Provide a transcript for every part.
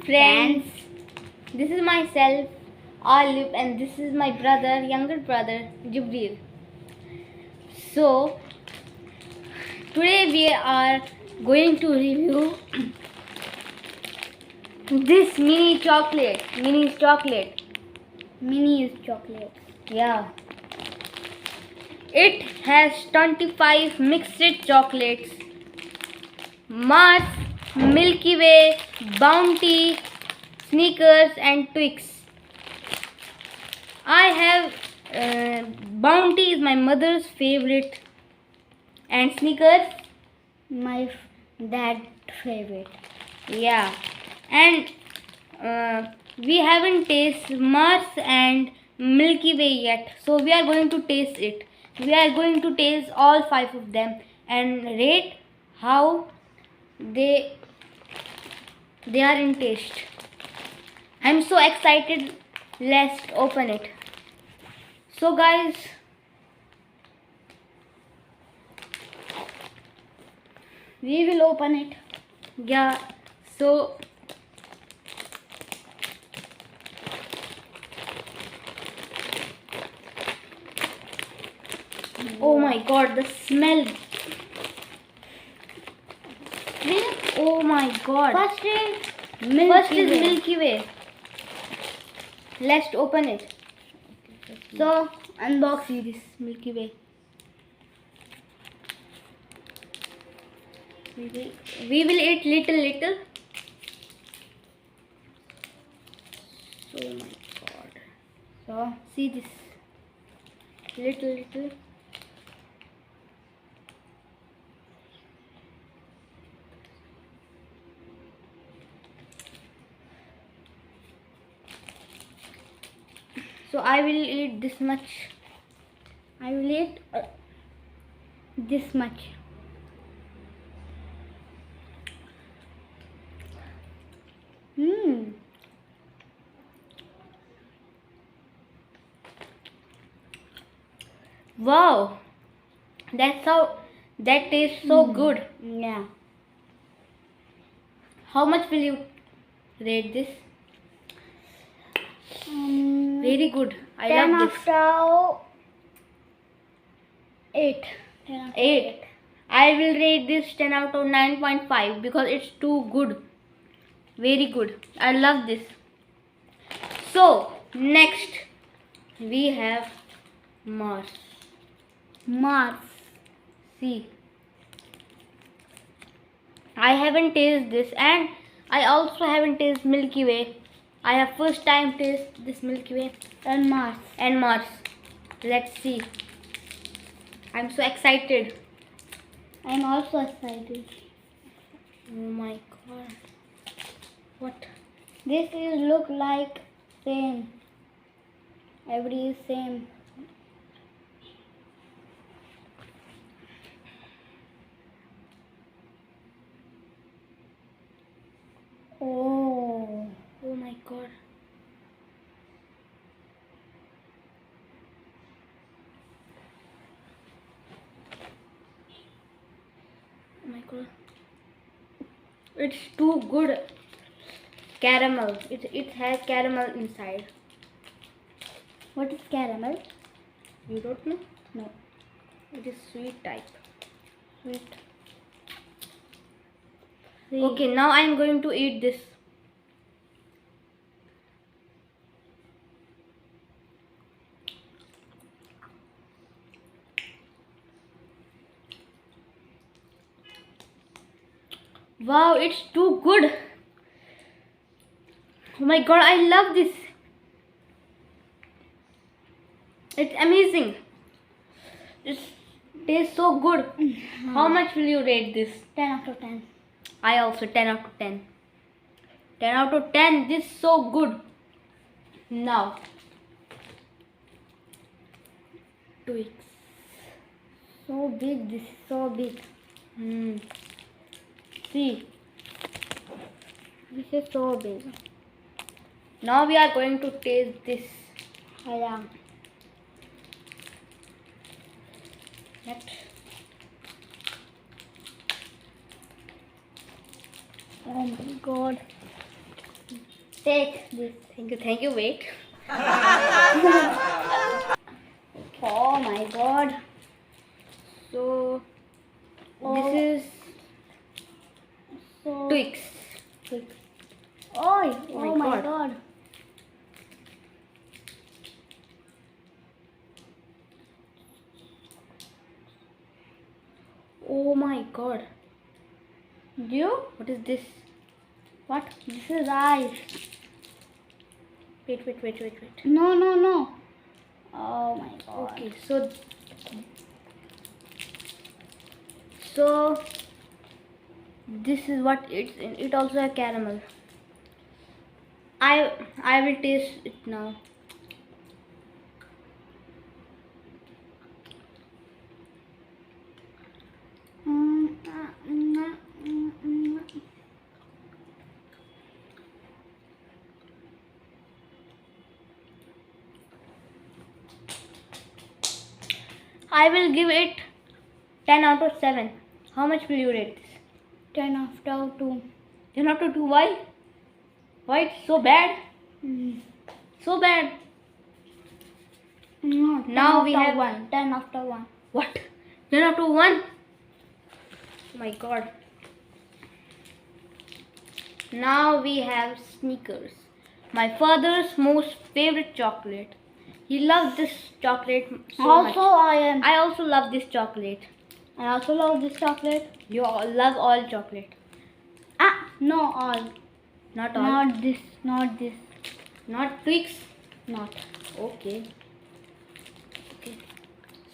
Friends, this is myself, Olive, and this is my younger brother, Jubril. So, today we are going to review this mini chocolate. Mini chocolate. Mini is chocolate. Yeah. It has 25 mixed chocolates. Mars, Milky Way, Bounty, Snickers and Twix. I have Bounty is my mother's favorite and Snickers My dad's favorite. yeah, and we haven't tasted Mars and Milky Way yet, so we are going to taste it. We are going to taste all 5 of them and rate how they are in taste. I'm so excited. Let's open it. So guys, We will open it. yeah, so oh my god, the smell. Oh my god. First is First is Way. Milky Way. Let's open it. So, unbox this Milky Way. We will eat little. So my god. So, see this. Little. So I will eat this much. I will eat this much. Hmm. Wow, that tastes so good. Yeah. How much will you rate this? Very good. I 10 love this. after 8. 10 after 8. I will rate this 10 out of 9.5 because it's too good. Very good. I love this. So, next we have Mars. Mars. See. I haven't tasted this and I also haven't tasted Milky Way. I have first time taste this Milky Way And Mars. and Mars. Let's see. I'm so excited. I'm also excited. Oh my god. What? This is look like same. Every is same. Oh. Oh my god. Oh my god. It's too good. Caramel. It has caramel inside. What is caramel? You don't know? No. It is sweet type. Wait. Okay, now I'm going to eat this. Wow, it's too good. Oh my god, I love this. It's amazing. It tastes so good. How much will you rate this? 10 out of 10. I also 10 out of 10. 10 out of 10. This is so good. Now, Twix. So big. This is so big. See, This is so big. now we are going to taste this. Oh, yeah. Next. Oh my god. Take this. Thank you. Wait. Oh my god. So Oh. this is So Twix. thick. Oh my my God. god. Oh my god. You? What is this? What? This is ice. Wait. No, no, no. Oh my god. Okay, so this is what it's in. It also has caramel. I will taste it now. I will give it 10 out of 7. How much will you rate this? 10 after 2. 10 out of 2. Why? Why it's so bad? So bad. No, 10 Now we after have- 1. 10 after 1. What? 10 out of 1? Oh my god. Now we have Snickers. My father's most favorite chocolate. He loves this chocolate so Also, much. I also love this chocolate. I also love this chocolate. You all love all chocolate. No, all. Not all. Not this. Not this. Not Twix. Not. Okay.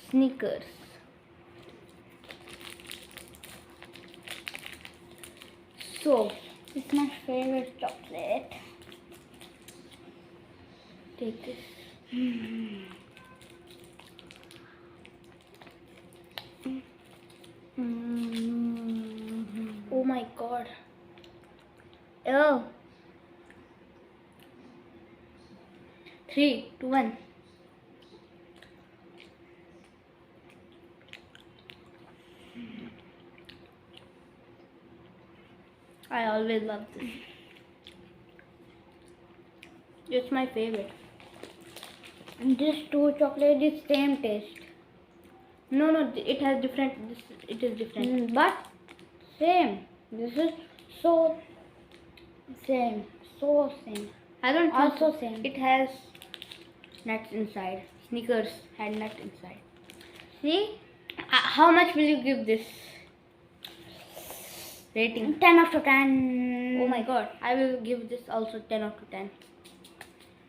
Snickers. So, It's my favorite chocolate. take this. Oh my god. Oh. 3, 2, 1. I always love this. It's my favorite. This two chocolate is same taste. No, it has different. It is different. But same. This is so same. So same. I don't think Also so. same. It has nuts inside. Snickers had nut inside. See? How much will you give this rating? 10 after 10. Oh my god, I will give this also 10 out of 10.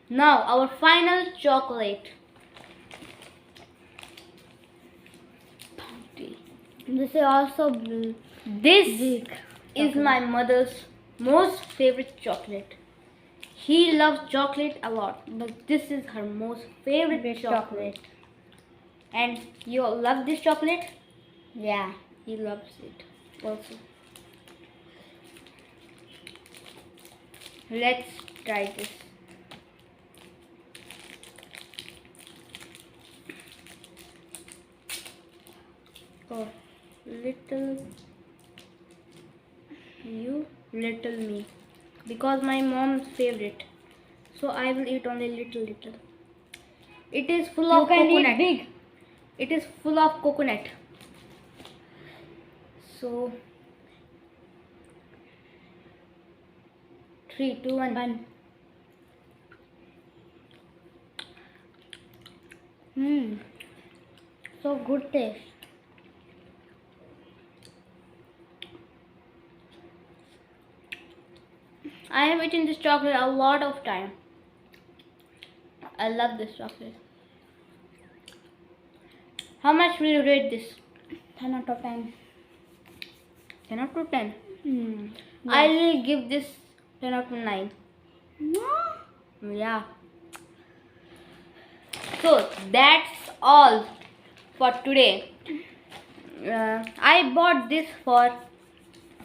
Now, our final chocolate. This is also blue. This Big is my mother's most favorite chocolate. She loves chocolate a lot, but this is her most favorite chocolate. And you all love this chocolate? Yeah. He loves it also. Let's try this. Oh, little you, little me. Because my mom's favorite. So I will eat only little. It is full You of can coconut. eat big. It is full of coconut. So 3, 2, 1. One. So good taste. I have eaten this chocolate a lot of time. I love this chocolate. How much will you rate this? 10 out of 10. 10 out of 10. Hmm. I will give this 10 out of 9. No. Yeah. So that's all for today. I bought this for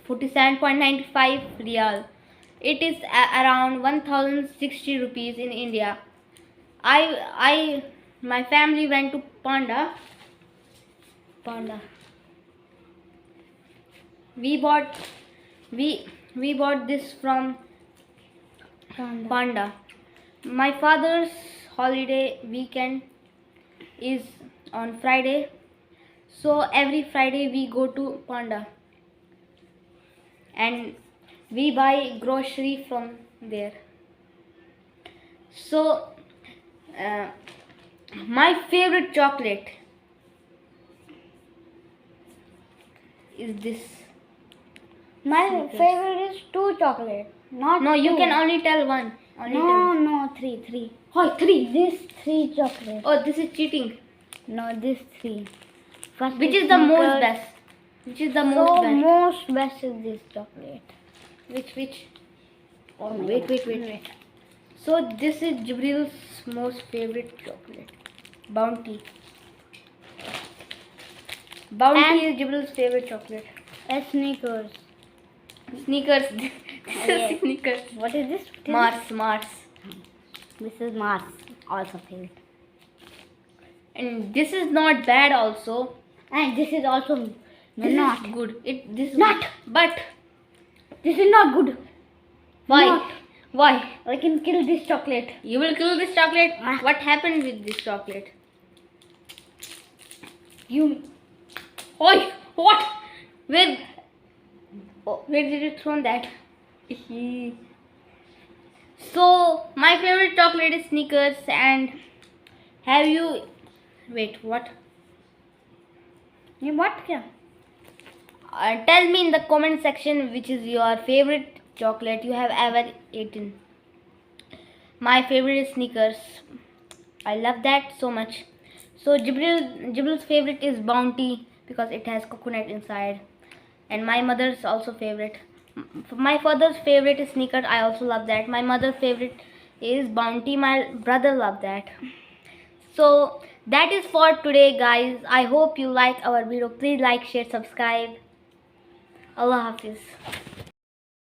47.95 real. It is around 1060 rupees in India. My family went to Panda. We bought this from Panda. My father's holiday weekend is on Friday, so every Friday we go to Panda and we buy grocery from there. So, uh, my favorite chocolate is this. My Snickers. favorite is 2 chocolate. Not No, you two. can only tell one. Only No, 3. Oh, 3. This 3 chocolate. Oh, this is cheating. No, this 3. First Which is the most Snickers. best? Which is the So most best? most best is this chocolate. Which? Oh my Wait, God. wait. So this is Jibril's most favorite chocolate. Bounty. Bounty And- is Jibril's favorite chocolate. Snickers. Sneakers. This Yeah. is Sneakers. What is this? Mars. This is Mars. Also favorite. And this is not bad also. And this is also This not. is good. This is Not. But This is not good. why? Not. Why? I can kill this chocolate. You will kill this chocolate? Ah. What happened with this chocolate? You. Oi! What? Where did you throw that? So my favorite chocolate is Snickers. And have you? Wait, what? You what? Kya? Tell me in the comment section which is your favorite chocolate you have ever eaten. My favorite is Snickers. I love that so much. So Jibril's favorite is Bounty because it has coconut inside. And my mother's also favorite. My father's favorite is Snickers. I also love that. My mother's favorite is Bounty. My brother loves that. So that is for today, guys. I hope you like our video. Please like, share, subscribe. Allah Hafiz.